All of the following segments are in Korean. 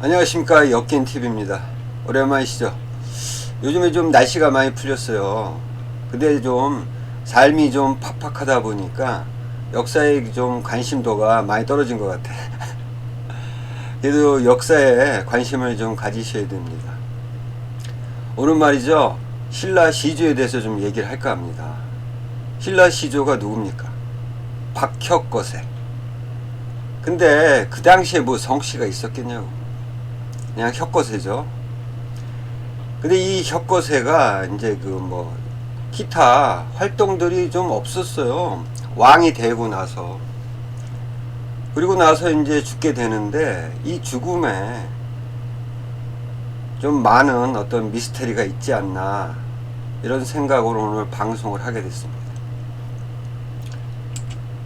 안녕하십니까, 엮인TV입니다. 오랜만이시죠? 요즘에 좀 날씨가 많이 풀렸어요. 근데 좀 삶이 좀 팍팍하다 보니까 역사에 좀 관심도가 많이 떨어진 것 같아. 그래도 역사에 관심을 좀 가지셔야 됩니다. 오늘 말이죠, 신라 시조에 대해서 좀 얘기를 할까 합니다. 신라 시조가 누굽니까? 박혁거세. 근데 그 당시에 뭐 성씨가 있었겠냐고. 그냥 혁거세죠. 근데 이 혁거세가 이제 기타 활동들이 좀 없었어요. 왕이 되고 나서. 그리고 나서 이제 죽게 되는데, 이 죽음에 좀 많은 어떤 미스터리가 있지 않나, 이런 생각으로 오늘 방송을 하게 됐습니다.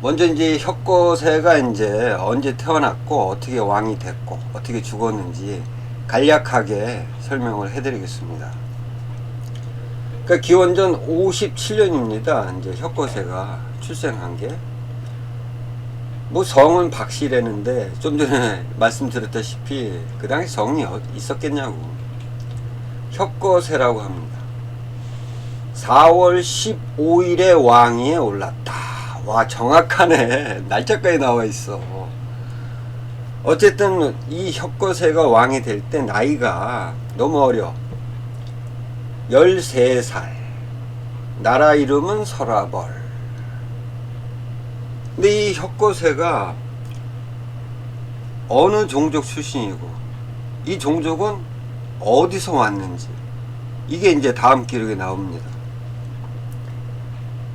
먼저 이제 혁거세가 이제 언제 태어났고 어떻게 왕이 됐고 어떻게 죽었는지 간략하게 설명을 해드리겠습니다. 그러니까 기원전 57년입니다. 이제 혁거세가 출생한 게. 뭐 성은 박씨라는데 좀 전에 말씀드렸다시피 그 당시 성이 있었겠냐고. 혁거세라고 합니다. 4월 15일에 왕위에 올랐다. 와, 정확하네. 날짜까지 나와 있어. 어쨌든 이 혁거세가 왕이 될 때 나이가 너무 어려. 13살. 나라 이름은 설아벌. 근데 이 혁거세가 어느 종족 출신이고 이 종족은 어디서 왔는지, 이게 이제 다음 기록에 나옵니다.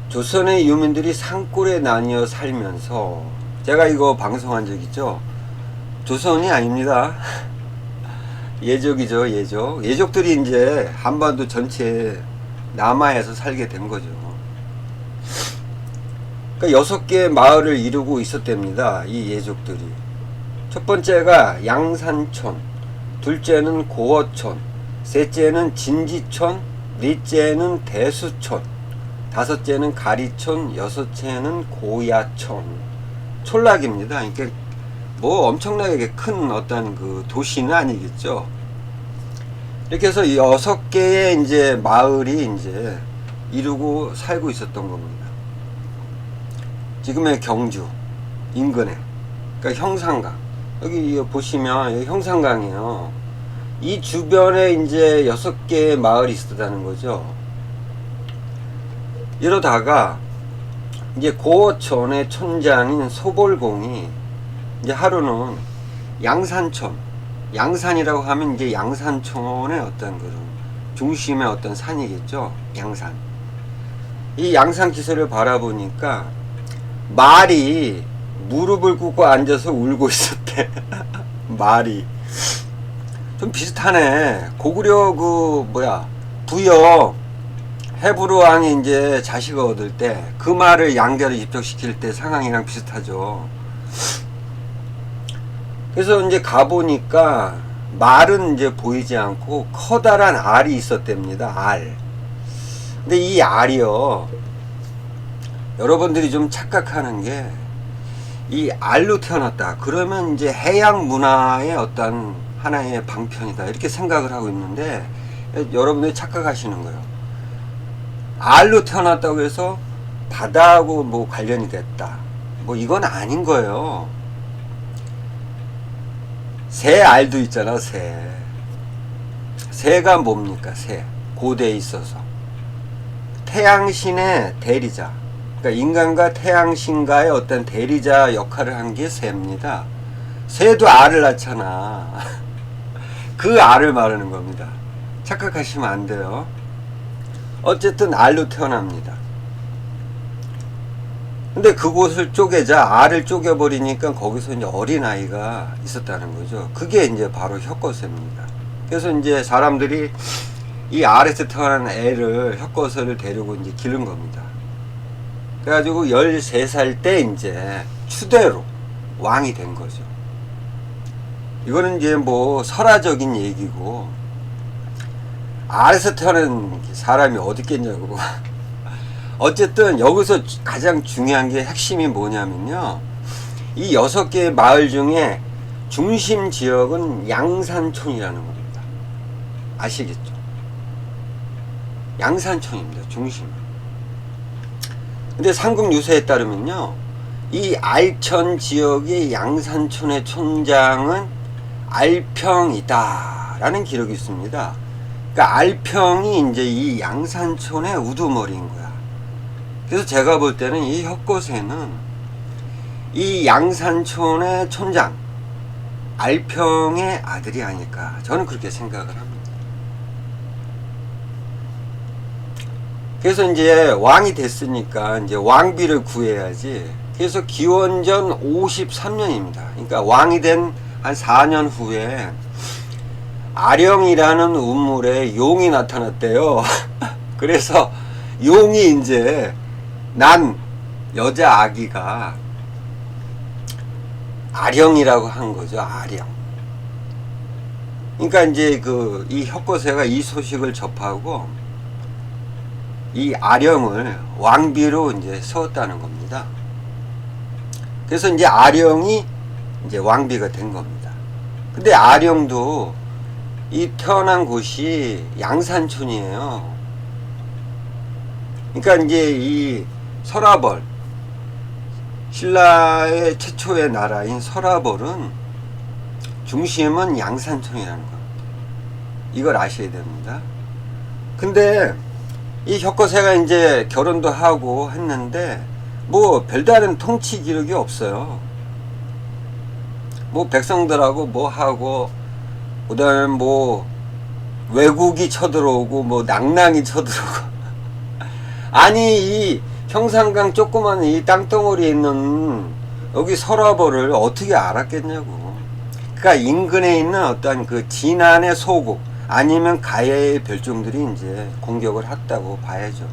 조선의 유민들이 산골에 나뉘어 살면서, 제가 이거 방송한 적 있죠? 조선이 아닙니다. 예족이죠, 예족. 예족들이 이제 한반도 전체에 남하에서 살게 된 거죠. 그러니까 6개의 마을을 이루고 있었답니다, 이 예족들이. 첫 번째가 양산촌, 둘째는 고어촌, 셋째는 진지촌, 넷째는 대수촌, 다섯째는 가리촌, 여섯째는 고야촌. 촌락입니다. 그러니까 뭐 엄청나게 큰 어떤 그 도시는 아니겠죠. 이렇게 해서 6개의 이제 마을이 이제 이루고 살고 있었던 겁니다. 지금의 경주 인근에, 그러니까 형산강. 여기 보시면 여기 형산강이에요. 이 주변에 이제 6개의 마을이 있었다는 거죠. 이러다가 이제 고어촌의 촌장인 소볼공이 이제 하루는 양산촌, 양산이라고 하면 이제 양산촌의 어떤 그런 중심의 어떤 산이겠죠, 양산. 이 양산 기세를 바라보니까 말이 무릎을 꿇고 앉아서 울고 있었대. 말이 좀 비슷하네. 고구려 부여 헤브로 왕이 이제 자식을 얻을 때 그 말을 양자로 입적시킬 때 상황이랑 비슷하죠. 그래서 이제 가보니까 말은 이제 보이지 않고 커다란 알이 있었답니다. 알. 근데 이 알이요, 여러분들이 좀 착각하는 게, 이 알로 태어났다 그러면 이제 해양 문화의 어떤 하나의 방편이다, 이렇게 생각을 하고 있는데, 여러분들이 착각하시는 거예요. 알로 태어났다고 해서 바다하고 뭐 관련이 됐다, 뭐 이건 아닌 거예요. 새 알도 있잖아. 새가 뭡니까? 새. 고대에 있어서 태양신의 대리자, 그러니까 인간과 태양신과의 어떤 대리자 역할을 한 게 새입니다. 새도 알을 낳잖아. 그 알을 말하는 겁니다. 착각하시면 안 돼요. 어쨌든 알로 태어납니다. 근데 그곳을 쪼개자, 알을 쪼개버리니까 거기서 이제 어린아이가 있었다는 거죠. 그게 이제 바로 혁거세입니다. 그래서 이제 사람들이 이 알에서 태어난 애를, 혁거세를 데리고 이제 기른 겁니다. 그래가지고 13살 때 이제 추대로 왕이 된 거죠. 이거는 이제 뭐 설화적인 얘기고, 알에서 태어난 사람이 어디 있겠냐고. 어쨌든 여기서 가장 중요한 게, 핵심이 뭐냐면요, 이 6개의 마을 중에 중심 지역은 양산촌이라는 겁니다. 아시겠죠? 양산촌입니다. 중심. 근데 삼국 유서에 따르면요, 이 알천 지역의 양산촌의 촌장은 알평이다 라는 기록이 있습니다. 그러니까 알평이 이제 이 양산촌의 우두머리인 거야. 그래서 제가 볼 때는 이 혁거세는 이 양산촌의 촌장 알평의 아들이 아닐까, 저는 그렇게 생각을 합니다. 그래서 이제 왕이 됐으니까 이제 왕비를 구해야지. 그래서 기원전 53년입니다. 그러니까 왕이 된 한 4년 후에 아령이라는 우물에 용이 나타났대요. 그래서 용이 이제 난 여자 아기가 아령이라고 한 거죠. 아령. 그러니까 이제 이 혁거세가 이 소식을 접하고 이 아령을 왕비로 이제 세웠다는 겁니다. 그래서 이제 아령이 이제 왕비가 된 겁니다. 근데 아령도 이 태어난 곳이 양산촌이에요. 그러니까 이제 이 서라벌, 신라의 최초의 나라인 서라벌은 중심은 양산촌이라는 겁니다. 이걸 아셔야 됩니다. 근데 이 혁거세가 이제 결혼도 하고 했는데 뭐 별다른 통치 기록이 없어요. 뭐 백성들하고 뭐 하고, 그 다음에 뭐 외국이 쳐들어오고 뭐 낭낭이 쳐들어오고 아니 이 형산강 조그만 이 땅덩어리에 있는 여기 서라벌을 어떻게 알았겠냐고. 그러니까 인근에 있는 어떤 그 진안의 소국 아니면 가야의 별종들이 이제 공격을 했다고 봐야죠.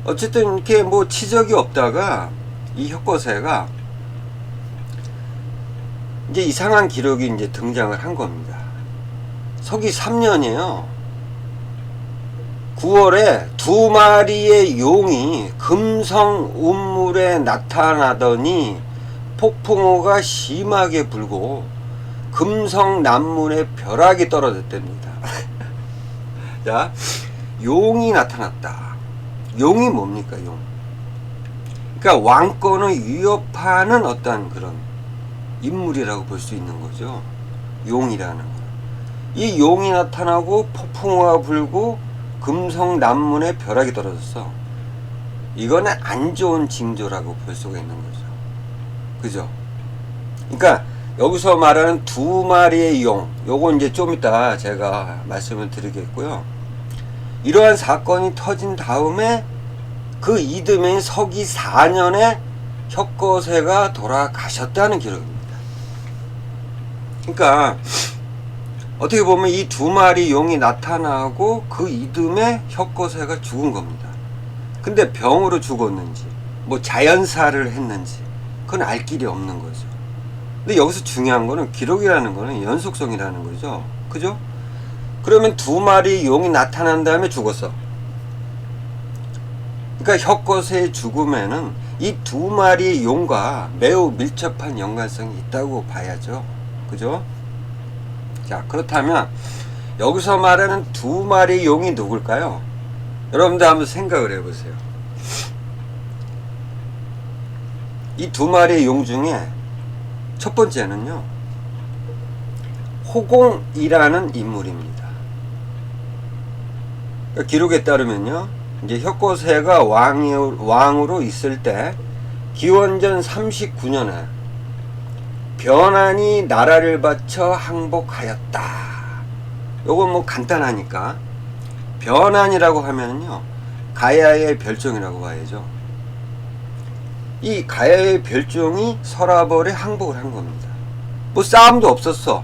어쨌든 이렇게 뭐 치적이 없다가 이 혁거세가 이제 이상한 기록이 이제 등장을 한 겁니다. 서기 3년이에요. 9월에 2마리의 용이 금성 운물에 나타나더니 폭풍우가 심하게 불고 금성 남문에 벼락이 떨어졌답니다. 자, 용이 나타났다. 용이 뭡니까, 용? 그러니까 왕권을 위협하는 어떤 그런 인물이라고 볼 수 있는 거죠. 용이라는 거. 이 용이 나타나고 폭풍우가 불고 금성 남문에 벼락이 떨어졌어. 이거는 안 좋은 징조라고 볼 수가 있는 거죠. 그죠? 그러니까 여기서 말하는 2마리의 용, 요거 이제 좀 이따 제가 말씀을 드리겠고요. 이러한 사건이 터진 다음에 그 이듬해인 서기 4년에 혁거세가 돌아가셨다는 기록입니다. 그러니까 어떻게 보면 이 2마리 용이 나타나고 그 이듬해 혁거세가 죽은 겁니다. 근데 병으로 죽었는지 뭐 자연사를 했는지 그건 알 길이 없는 거죠. 근데 여기서 중요한 거는 기록이라는 거는 연속성이라는 거죠. 그죠? 그러면 2마리 용이 나타난 다음에 죽었어. 그러니까 혁거세의 죽음에는 이 2마리 용과 매우 밀접한 연관성이 있다고 봐야죠. 그죠? 자, 그렇다면 여기서 말하는 2마리 용이 누굴까요? 여러분들 한번 생각을 해보세요. 이 2마리 용 중에 첫 번째는요, 호공이라는 인물입니다. 그러니까 기록에 따르면요, 이제 혁거세가 왕으로 있을 때 기원전 39년에 변한이 나라를 바쳐 항복하였다. 요건 뭐 간단하니까 변한이라고 하면요, 가야의 별종이라고 봐야죠. 이 가야의 별종이 서라벌에 항복을 한 겁니다. 뭐 싸움도 없었어.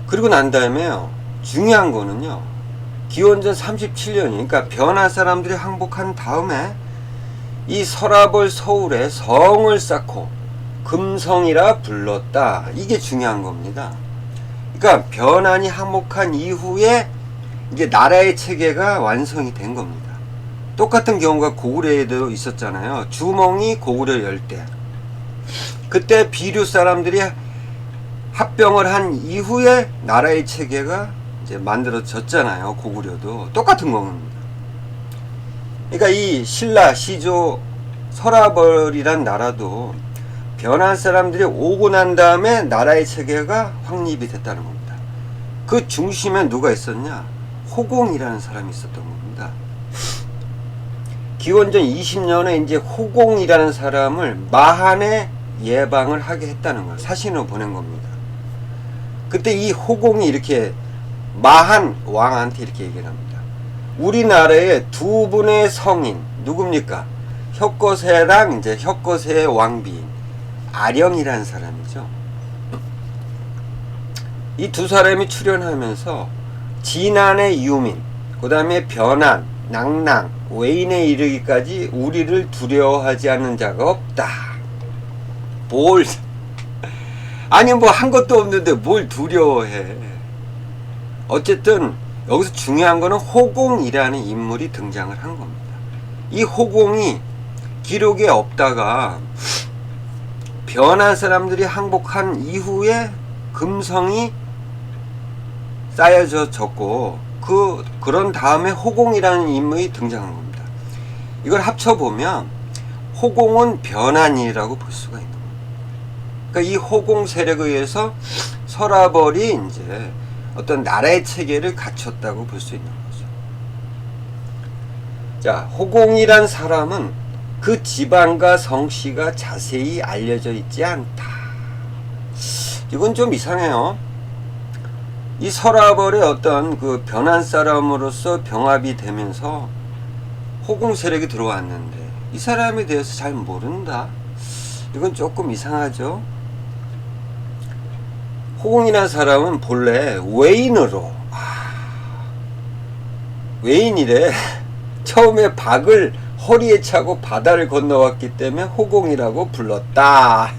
그리고 난 다음에요, 중요한 거는요, 기원전 37년이 그러니까 변한 사람들이 항복한 다음에 이 서라벌 서울에 성을 쌓고 금성이라 불렀다. 이게 중요한 겁니다. 그러니까 변한이 항복한 이후에 이제 나라의 체계가 완성이 된 겁니다. 똑같은 경우가 고구려에도 있었잖아요. 주몽이 고구려 열 때 그때 비류 사람들이 합병을 한 이후에 나라의 체계가 이제 만들어졌잖아요. 고구려도 똑같은 겁니다. 그러니까 이 신라, 시조, 서라벌이란 나라도 변한 사람들이 오고 난 다음에 나라의 체계가 확립이 됐다는 겁니다. 그 중심에 누가 있었냐? 호공이라는 사람이 있었던 겁니다. 기원전 20년에 이제 호공이라는 사람을 마한에 예방을 하게 했다는 걸 사신으로 보낸 겁니다. 그때 이 호공이 이렇게 마한 왕한테 이렇게 얘기를 합니다. 우리나라의 두 분의 성인 누굽니까? 혁거세랑 이제 혁거세의 왕비인 아령이라는 사람이죠. 이 두 사람이 출연하면서 진안의 유민, 그 다음에 변한, 낭랑, 외인에 이르기까지 우리를 두려워하지 않는 자가 없다. 아니 뭐 한 것도 없는데 뭘 두려워해. 어쨌든 여기서 중요한 거는 호공이라는 인물이 등장을 한 겁니다. 이 호공이 기록에 없다가 변한 사람들이 항복한 이후에 금성이 쌓여졌고 그런 다음에 호공이라는 인물이 등장한 겁니다. 이걸 합쳐보면 호공은 변한이라고 볼 수가 있는 겁니다. 그러니까 이 호공 세력에 의해서 서라벌이 이제 어떤 나라의 체계를 갖췄다고 볼 수 있는 거죠. 자, 호공이란 사람은 그 지방과 성씨가 자세히 알려져 있지 않다. 이건 좀 이상해요. 이 서라벌의 어떤 그 변한 사람으로서 병합이 되면서 호공 세력이 들어왔는데 이 사람에 대해서 잘 모른다. 이건 조금 이상하죠. 호공이라는 사람은 본래 외인으로 외인이래. 처음에 박을 허리에 차고 바다를 건너왔기 때문에 호공이라고 불렀다.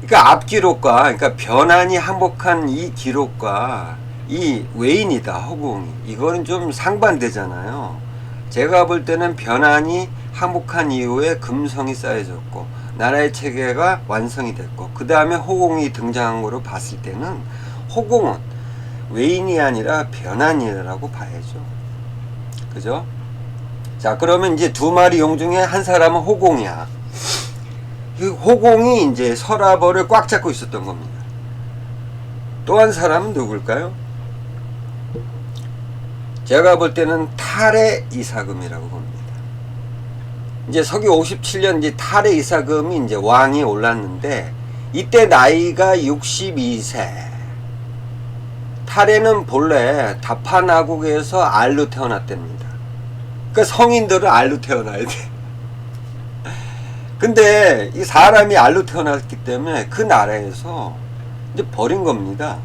그러니까 앞기록과 그러니까 변한이 항복한 이 기록과 이 외인이다 호공이 이거는 좀 상반되잖아요. 제가 볼 때는 변한이 항복한 이후에 금성이 쌓여졌고 나라의 체계가 완성이 됐고 그 다음에 호공이 등장한 거로 봤을 때는 호공은 외인이 아니라 변한이라고 봐야죠. 그죠? 자, 그러면 이제 두 마리 용 중에 한 사람은 호공이야. 그 호공이 이제 서라벌을 꽉 잡고 있었던 겁니다. 또 한 사람은 누굴까요? 제가 볼 때는 탈의 이사금이라고 봅니다. 이제 서기 57년 이제 탈의 이사금이 이제 왕이 올랐는데 이때 나이가 62세. 탈에는 본래 다파나국에서 알로 태어났답니다. 그러니까 성인들은 알로 태어나야 돼. 근데 이 사람이 알로 태어났기 때문에 그 나라에서 이제 버린 겁니다.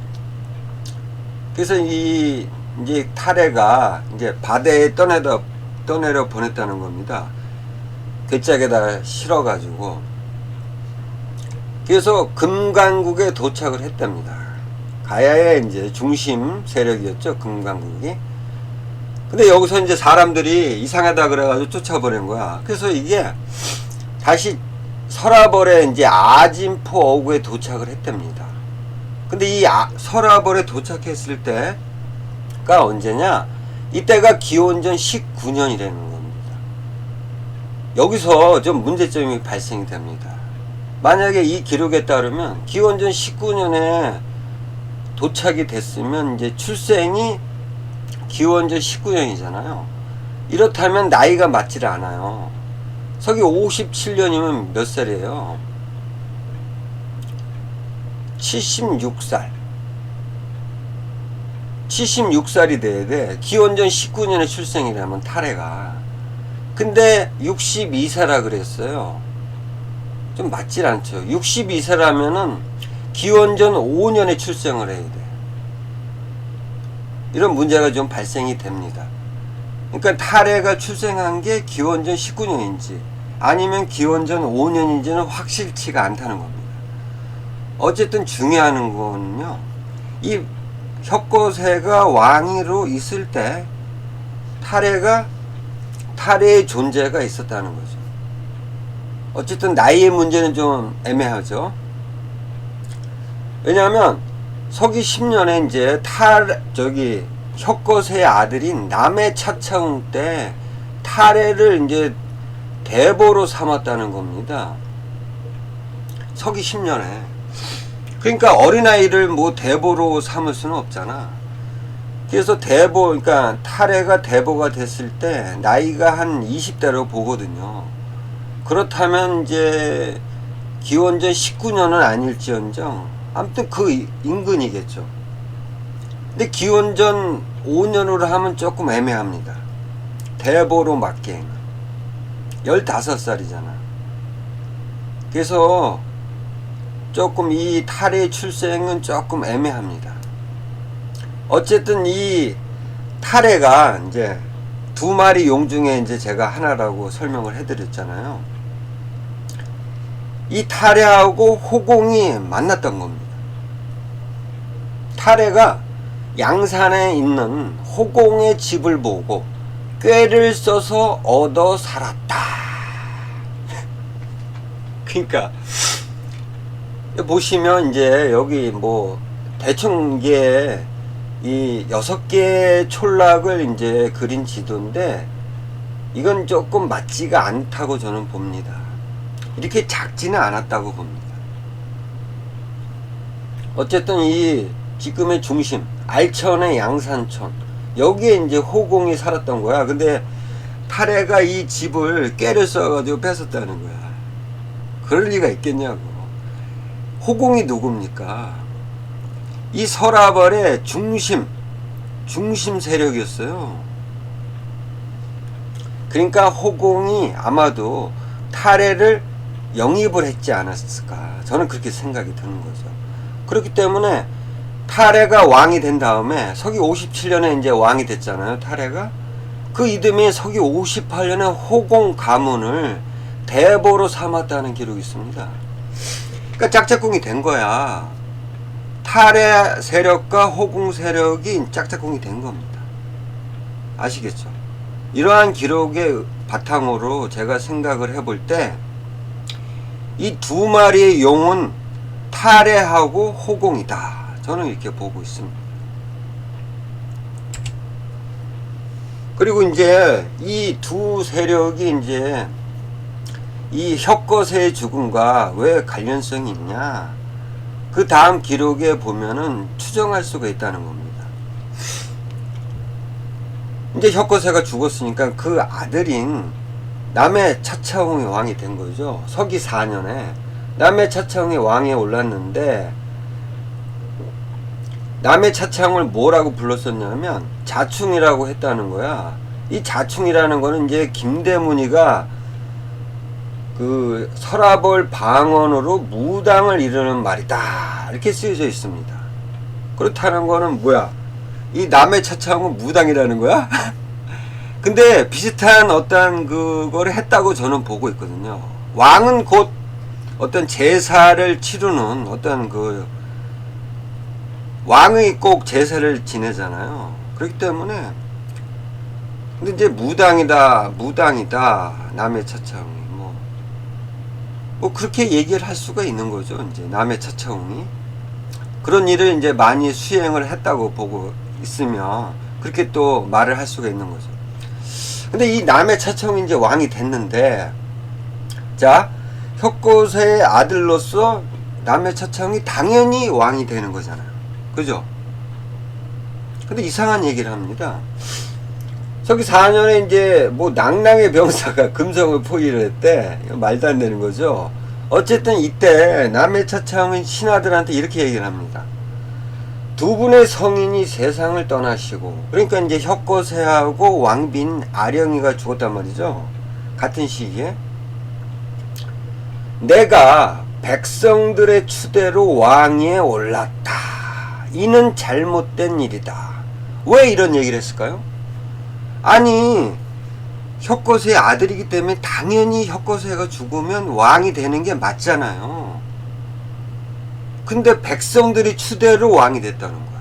그래서 이제 탈에가 이제 바다에 떠내려 보냈다는 겁니다. 괴짝에다 실어가지고. 그래서 금강국에 도착을 했답니다. 가야의 이제 중심 세력이었죠, 금강국이. 근데 여기서 이제 사람들이 이상하다 그래가지고 쫓아버린 거야. 그래서 이게 다시 서라벌의 이제 아진포 어구에 도착을 했답니다. 근데 이 서라벌에 도착했을 때가 언제냐? 이때가 기원전 19년이라는 겁니다. 여기서 좀 문제점이 발생이 됩니다. 만약에 이 기록에 따르면 기원전 19년에 도착이 됐으면 이제 출생이 기원전 19년이잖아요. 이렇다면 나이가 맞질 않아요. 서기 57년이면 몇 살이에요? 76살. 76살이 돼야 돼. 기원전 19년에 출생이라면 탈해가. 근데 62세라 그랬어요. 좀 맞질 않죠. 62세라면은 기원전 5년에 출생을 해야 돼. 이런 문제가 좀 발생이 됩니다. 그러니까 탈해가 출생한 게 기원전 19년인지 아니면 기원전 5년인지는 확실치가 않다는 겁니다. 어쨌든 중요한 거는요, 이 혁거세가 왕위로 있을 때 탈해의 존재가 있었다는 거죠. 어쨌든 나이의 문제는 좀 애매하죠. 왜냐하면 서기 10년에 이제 혁거세의 아들인 남의 차차웅 때 타레를 이제 대보로 삼았다는 겁니다. 서기 10년에. 그러니까 어린아이를 뭐 대보로 삼을 수는 없잖아. 그래서 그러니까 타레가 대보가 됐을 때 나이가 한 20대로 보거든요. 그렇다면 이제 기원전 19년은 아닐지언정 아무튼 그 인근이겠죠. 근데 기원전 5년으로 하면 조금 애매합니다. 대보로 맞게 15살이잖아. 그래서 조금 이 타레의 출생은 조금 애매합니다. 어쨌든 이 타레가 이제 두 마리 용 중에 이제 제가 하나라고 설명을 해드렸잖아요. 이 타레하고 호공이 만났던 겁니다. 타레가 양산에 있는 호공의 집을 보고 꾀를 써서 얻어 살았다. 그러니까 보시면 이제 여기 뭐 대충 이게 이 6개의 촌락을 이제 그린 지도인데 이건 조금 맞지가 않다고 저는 봅니다. 이렇게 작지는 않았다고 봅니다. 어쨌든 이 지금의 중심 알천의 양산촌 여기에 이제 호공이 살았던 거야. 근데 타레가 이 집을 꾀를 써가지고 뺏었다는 거야. 그럴 리가 있겠냐고. 호공이 누굽니까? 이 서라벌의 중심 세력이었어요. 그러니까 호공이 아마도 타레를 영입을 했지 않았을까. 저는 그렇게 생각이 드는 거죠. 그렇기 때문에 타레가 왕이 된 다음에 서기 57년에 이제 왕이 됐잖아요. 타레가. 그 이듬해 서기 58년에 호공 가문을 대보로 삼았다는 기록이 있습니다. 그러니까 짝짝꿍이 된 거야. 타레 세력과 호공 세력이 짝짝꿍이 된 겁니다. 아시겠죠? 이러한 기록의 바탕으로 제가 생각을 해볼 때 이 두 마리의 용은 타레하고 호공이다. 저는 이렇게 보고 있습니다. 그리고 이제 이 두 세력이 이제 이 혁거세의 죽음과 왜 관련성이 있냐? 그 다음 기록에 보면은 추정할 수가 있다는 겁니다. 이제 혁거세가 죽었으니까 그 아들인 남의 차차웅이 왕이 된 거죠. 서기 4년에 남의 차차웅이 왕에 올랐는데 남의 차차웅을 뭐라고 불렀었냐면 자충이라고 했다는 거야. 이 자충이라는 거는 이제 김대문이가 그 서라벌 방언으로 무당을 이르는 말이다 이렇게 쓰여져 있습니다. 그렇다는 거는 뭐야? 이 남의 차차웅은 무당이라는 거야? 근데 비슷한 어떤 그거를 했다고 저는 보고 있거든요. 왕은 곧 어떤 제사를 치르는 어떤 그 왕이 꼭 제사를 지내잖아요. 그렇기 때문에 근데 이제 무당이다 남의 차차웅이 뭐 그렇게 얘기를 할 수가 있는 거죠. 이제 남의 차차웅이 그런 일을 이제 많이 수행을 했다고 보고 있으면 그렇게 또 말을 할 수가 있는 거죠. 근데 이 남의 차차웅이 이제 왕이 됐는데 자 혁거세의 아들로서 남의 차차웅이 당연히 왕이 되는 거잖아요. 그죠? 근데 이상한 얘기를 합니다. 서기 4년에 이제 뭐 낭랑의 병사가 금성을 포위를 했대. 말도 안 되는 거죠. 어쨌든 이때 남의 차차웅은 신하들한테 이렇게 얘기를 합니다. 두 분의 성인이 세상을 떠나시고 그러니까 이제 혁거세하고 왕빈 아령이가 죽었단 말이죠. 같은 시기에 내가 백성들의 추대로 왕위에 올랐다. 이는 잘못된 일이다. 왜 이런 얘기를 했을까요? 아니 혁거세의 아들이기 때문에 당연히 혁거세가 죽으면 왕이 되는 게 맞잖아요. 근데 백성들이 추대로 왕이 됐다는 거야.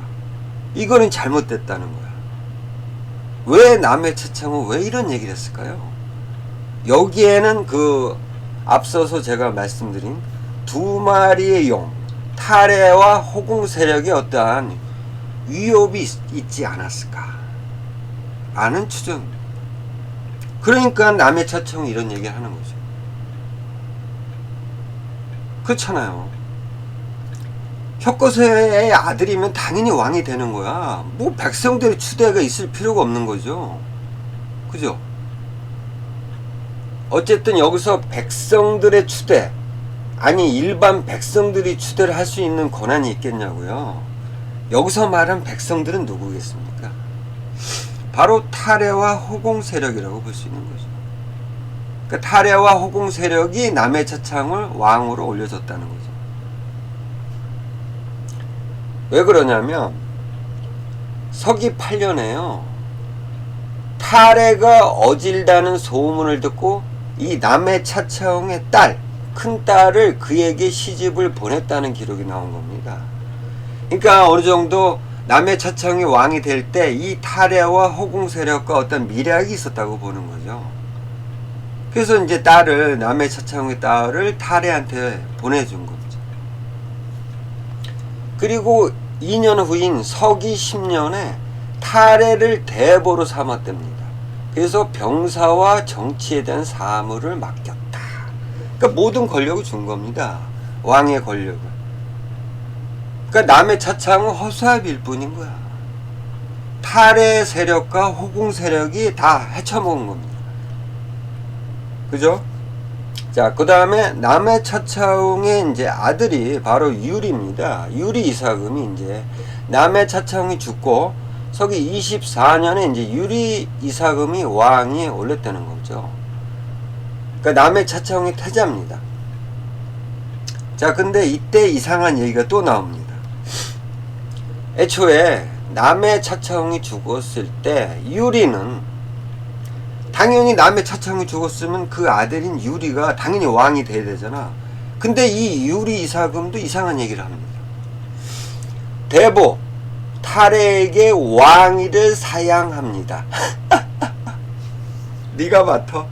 이거는 잘못됐다는 거야. 왜 남의 차차웅은 왜 이런 얘기를 했을까요? 여기에는 그 앞서서 제가 말씀드린 두 마리의 용, 탈해와 호공 세력에 어떠한 위협이 있지 않았을까 라는 추정입니다. 그러니까 남의 차청이 이런 얘기를 하는 거죠. 그렇잖아요. 혁거세의 아들이면 당연히 왕이 되는 거야. 뭐 백성들의 추대가 있을 필요가 없는 거죠. 그죠? 어쨌든 여기서 백성들의 추대, 아니 일반 백성들이 추대를 할 수 있는 권한이 있겠냐고요. 여기서 말한 백성들은 누구겠습니까? 바로 탈해와 호공 세력이라고 볼 수 있는 거죠. 그러니까 탈해와 호공 세력이 남의 차창을 왕으로 올려줬다는 거죠. 왜 그러냐면 서기 8년에요. 탈해가 어질다는 소문을 듣고 이 남의 차창의 딸, 큰 딸을 그에게 시집을 보냈다는 기록이 나온 겁니다. 그러니까 어느 정도 남의 차창이 왕이 될 때 이 탈해와 호공 세력과 어떤 미략이 있었다고 보는 거죠. 그래서 이제 딸을, 남의 차창의 딸을 탈해한테 보내준 겁니다. 그리고 2년 후인 서기 10년에 탈해를 대보로 삼았답니다. 그래서 병사와 정치에 대한 사무를 맡겼다. 그러니까 모든 권력을 준 겁니다. 왕의 권력을. 그러니까 남의 차창은 허수아비일 뿐인 거야. 탈해 세력과 호공 세력이 다 헤쳐먹은 겁니다. 그죠? 자, 그 다음에 남의 차창의 이제 아들이 바로 유리입니다. 유리 이사금이 이제 남의 차창이 죽고 서기 24년에 이제 유리 이사금이 왕위에 올렸다는 거죠. 그러니까 남의 차창이 태자입니다. 자, 근데 이때 이상한 얘기가 또 나옵니다. 애초에 남의 차창이 죽었을 때 유리는 당연히 남의 차창이 죽었으면 그 아들인 유리가 당연히 왕이 돼야 되잖아. 근데 이 유리 이사금도 이상한 얘기를 합니다. 대보 탈해에게 왕위를 사양합니다. 네가 맡아.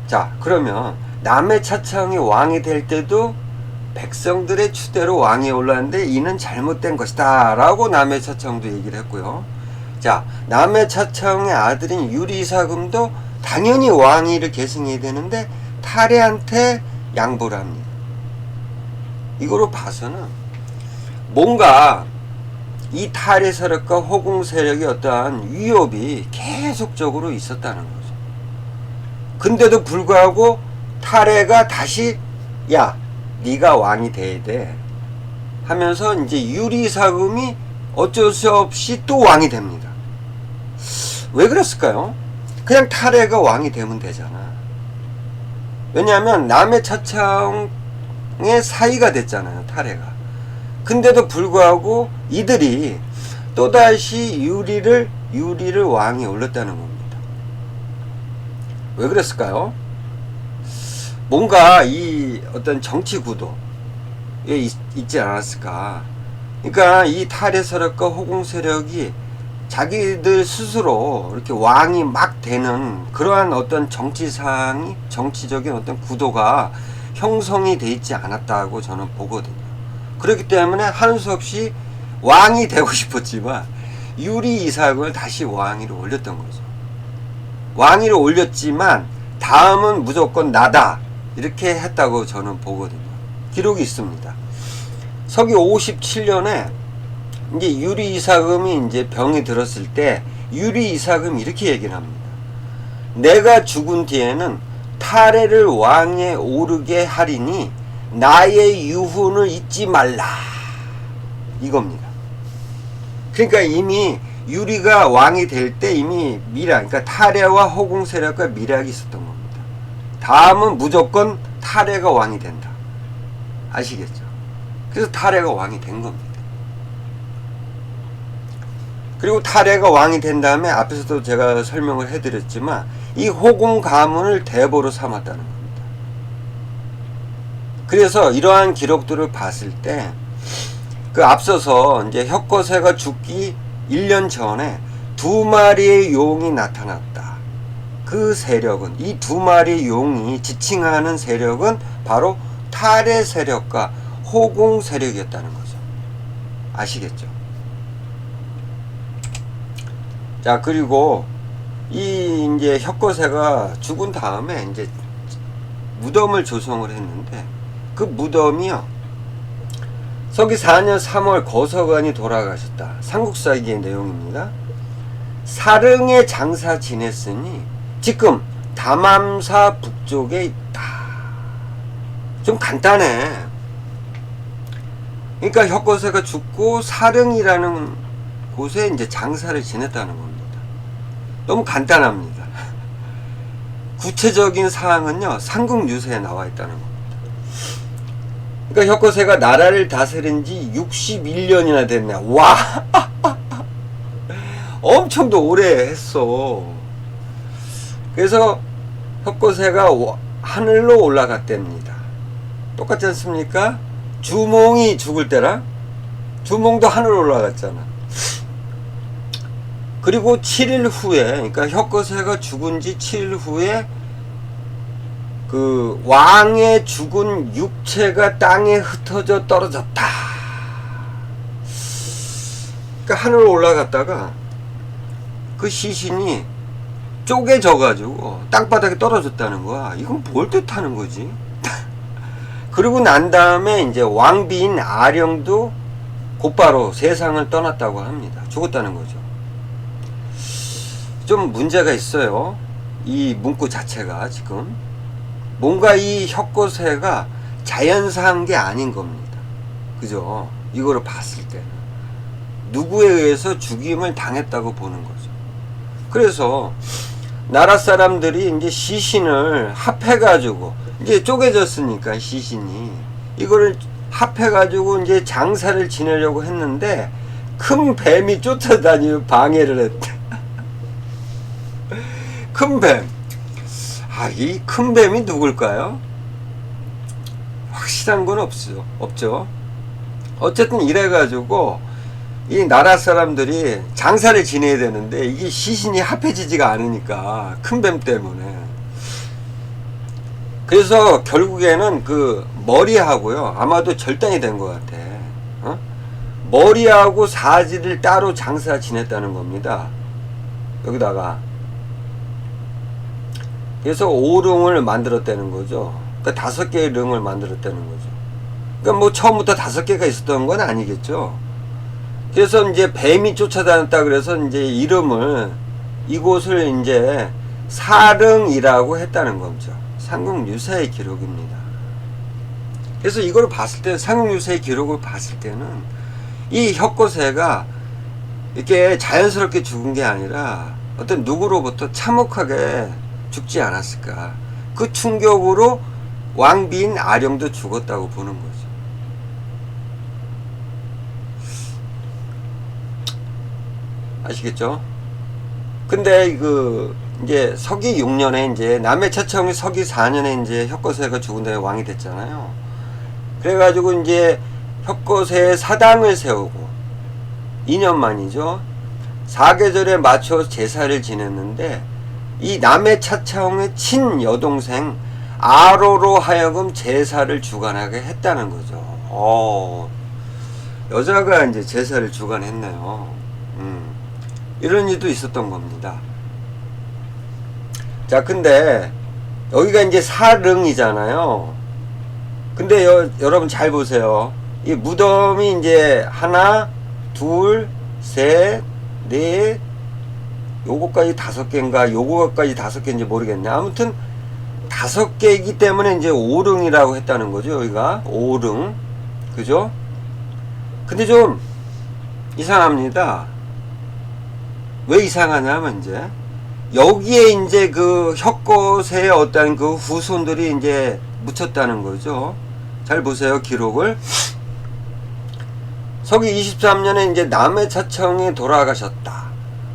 자, 그러면 남의 차창이 왕이 될 때도 백성들의 추대로 왕이 올랐는데 이는 잘못된 것이다 라고 남의 차창도 얘기를 했고요. 자, 남의 차창의 아들인 유리이사금도 당연히 왕위를 계승해야 되는데 탈해한테 양보를 합니다. 이거로 봐서는 뭔가 이 탈해 세력과 호공 세력의 어떠한 위협이 계속적으로 있었다는 거죠. 근데도 불구하고 탈해가 다시 야, 네가 왕이 돼야 돼 하면서 이제 유리이사금이 어쩔 수 없이 또 왕이 됩니다. 왜 그랬을까요? 그냥 탈해가 왕이 되면 되잖아. 왜냐하면 남의 차창의 사이가 됐잖아요, 탈해가. 근데도 불구하고 이들이 또다시 유리를 왕에 올렸다는 겁니다. 왜 그랬을까요? 뭔가 이 어떤 정치 구도에 있지 않았을까. 그러니까 이 탈해 세력과 호공 세력이 자기들 스스로 이렇게 왕이 막 되는 그러한 어떤 정치적인 어떤 구도가 형성이 돼 있지 않았다고 저는 보거든요. 그렇기 때문에 하는 수 없이 왕이 되고 싶었지만 유리 이삭을 다시 왕위로 올렸던 거죠. 왕위로 올렸지만 다음은 무조건 나다 이렇게 했다고 저는 보거든요. 기록이 있습니다. 서기 57년에 이제 유리 이삭음이 이제 병이 들었을 때 유리 이삭음이 이렇게 얘기를 합니다. 내가 죽은 뒤에는 탈해를 왕에 오르게 하리니 나의 유훈을 잊지 말라. 이겁니다. 그러니까 이미 유리가 왕이 될 때 이미 미략, 그러니까 탈해와 호공 세력과 미략이 있었던 겁니다. 다음은 무조건 탈해가 왕이 된다. 아시겠죠? 그래서 탈해가 왕이 된 겁니다. 그리고 탈해가 왕이 된 다음에 앞에서도 제가 설명을 해드렸지만 이 호공 가문을 대보로 삼았다는 겁니다. 그래서 이러한 기록들을 봤을 때 그 앞서서 이제 혁거세가 죽기 1년 전에 2마리의 용이 나타났다. 그 세력은, 이 두 마리 용이 지칭하는 세력은 바로 탈의 세력과 호공 세력이었다는 거죠. 아시겠죠? 자, 그리고 이 이제 혁거세가 죽은 다음에 이제 무덤을 조성을 했는데, 그 무덤이요, 서기 4년 3월 거서관이 돌아가셨다. 삼국사기의 내용입니다. 사릉에 장사 지냈으니 지금 담암사 북쪽에 있다. 좀 간단해. 그러니까 혁거세가 죽고 사릉이라는 곳에 이제 장사를 지냈다는 겁니다. 너무 간단합니다. 구체적인 사항은요, 삼국유세에 나와 있다는 겁니다. 그러니까 혁거세가 나라를 다스린 지 61년이나 됐네. 와! 엄청 더 오래 했어. 그래서 혁거세가 하늘로 올라갔답니다. 똑같지 않습니까? 주몽이 죽을 때랑 주몽도 하늘로 올라갔잖아. 그리고 7일 후에, 그러니까 혁거세가 죽은 지 7일 후에 그 왕의 죽은 육체가 땅에 흩어져 떨어졌다. 그러니까 하늘로 올라갔다가 그 시신이 쪼개져 가지고 땅바닥에 떨어졌다는 거야. 이건 뭘 뜻하는 거지? 그리고 난 다음에 이제 왕비인 아령도 곧바로 세상을 떠났다고 합니다. 죽었다는 거죠. 좀 문제가 있어요. 이 문구 자체가 지금 뭔가 이 혁거세가 자연사한 게 아닌 겁니다. 그죠? 이거를 봤을 때는 누구에 의해서 죽임을 당했다고 보는 거죠. 그래서 나라 사람들이 이제 시신을 합해가지고, 이제 쪼개졌으니까 시신이, 이거를 합해가지고 이제 장사를 지내려고 했는데 큰 뱀이 쫓아다니며 방해를 했대. 큰 뱀. 아, 이 큰 뱀이 누굴까요? 확실한 건 없죠. 어쨌든 이래가지고 이 나라 사람들이 장사를 지내야 되는데 이게 시신이 합해지지가 않으니까, 큰 뱀 때문에. 그래서 결국에는 그 머리하고요, 아마도 절단이 된 것 같아. 머리하고 사지를 따로 장사 지냈다는 겁니다. 여기다가. 그래서 5릉을 만들었다는 거죠. 그러니까 5개의 릉을 만들었다는 거죠. 그러니까 뭐 처음부터 5개가 있었던 건 아니겠죠. 그래서 이제 뱀이 쫓아다녔다 그래서 이제 이름을, 이곳을 이제 사릉이라고 했다는 거죠. 삼국유사의 기록입니다. 그래서 이걸 봤을 때, 삼국유사의 기록을 봤을 때는 이 혁거세가 이렇게 자연스럽게 죽은 게 아니라 어떤 누구로부터 참혹하게 죽지 않았을까. 그 충격으로 왕비인 아령도 죽었다고 보는 거죠. 아시겠죠? 근데 그 이제 서기 6년에 이제 남해 차청이 서기 4년에 이제 혁거세가 죽은 다음에 왕이 됐잖아요. 그래가지고 이제 혁거세의 사당을 세우고 2년 만이죠. 사계절에 맞춰 제사를 지냈는데 이 남해 차청의 친 여동생 아로로 하여금 제사를 주관하게 했다는 거죠. 여자가 이제 제사를 주관했네요. 이런 일도 있었던 겁니다. 자, 근데 여기가 이제 사릉이잖아요. 근데 여러분 잘 보세요. 이 무덤이 이제 하나, 둘, 셋, 넷, 요거까지 5개인가, 요거까지 5개인지 모르겠네. 아무튼 5개이기 때문에 이제 5릉이라고 했다는 거죠. 여기가 5릉, 그죠? 근데 좀 이상합니다. 왜 이상하냐면 이제 여기에 이제 그 혁거세의 어떤 그 후손들이 이제 묻혔다는 거죠. 잘 보세요, 기록을. 서기 23년에 이제 남해 차청에 돌아가셨다.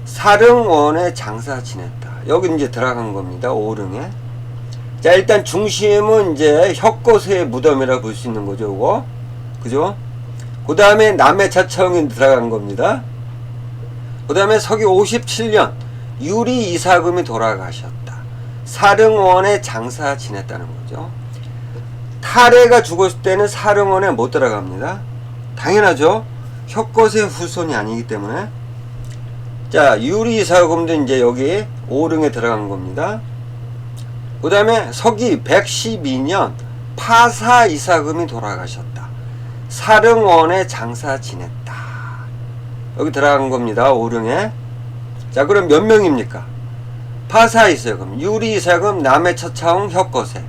사릉원에 장사 지냈다. 여기 이제 들어간 겁니다. 5릉에. 자, 일단 중심은 이제 혁거세의 무덤이라 볼 수 있는 거죠, 이거. 그죠? 그 다음에 남해 차청에 들어간 겁니다. 그 다음에 서기 57년 유리 이사금이 돌아가셨다. 사릉원에 장사 지냈다는 거죠. 탈해가 죽었을 때는 사릉원에 못 들어갑니다. 당연하죠. 혁것의 후손이 아니기 때문에. 자, 유리이사금도 이제 여기 오릉에 들어간 겁니다. 그 다음에 서기 112년 파사이사금이 돌아가셨다. 사릉원에 장사 지냈다. 여기 들어간 겁니다. 오릉에. 자, 그럼 몇 명입니까? 파사이사금, 유리이사금, 남해 처차홍, 혁거세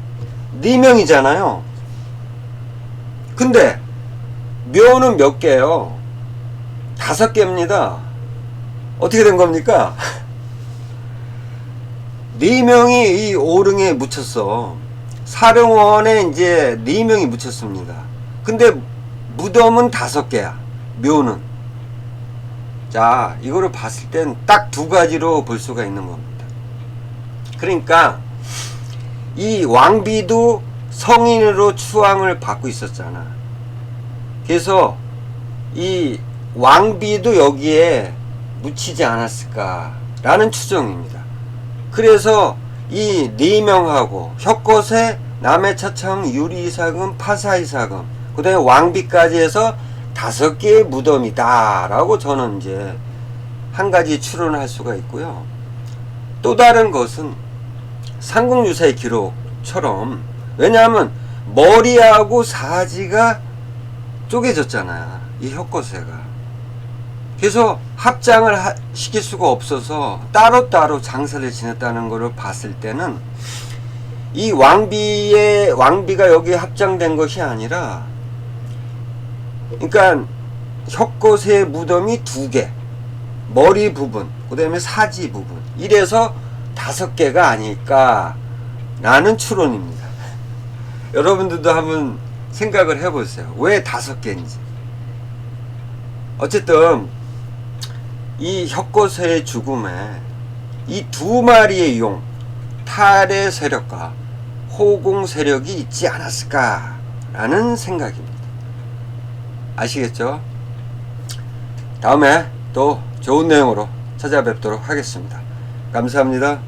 4명이잖아요. 근데 묘는 몇 개예요? 5개입니다. 어떻게 된 겁니까? 4명이 이 오릉에 묻혔어. 사릉원에 이제 4명이 묻혔습니다. 근데 무덤은 5개야. 묘는. 자, 이거를 봤을 땐 딱 2가지로 볼 수가 있는 겁니다. 그러니까 이 왕비도 성인으로 추앙을 받고 있었잖아. 그래서 이 왕비도 여기에 묻히지 않았을까라는 추정입니다. 그래서 이 4명하고 혁거세, 남해 처차홍, 유리이사금, 파사이사금, 그 다음에 왕비까지 해서 5개의 무덤이다 라고 저는 이제 한 가지 추론할 수가 있고요. 또 다른 것은 삼국유사의 기록처럼, 왜냐하면 머리하고 사지가 쪼개졌잖아, 이 혁거세가. 그래서 합장을 시킬 수가 없어서 따로따로 장사를 지냈다는 것을 봤을 때는 이 왕비가 여기 합장된 것이 아니라, 그러니까 혁거세의 무덤이 2개, 머리 부분, 그 다음에 사지 부분, 이래서 5개가 아닐까 라는 추론입니다. 여러분들도 한번 생각을 해보세요. 왜 5개인지. 어쨌든 이 혁거세의 죽음에 이 2마리의 용, 탈의 세력과 호공 세력이 있지 않았을까 라는 생각입니다. 아시겠죠? 다음에 또 좋은 내용으로 찾아뵙도록 하겠습니다. 감사합니다.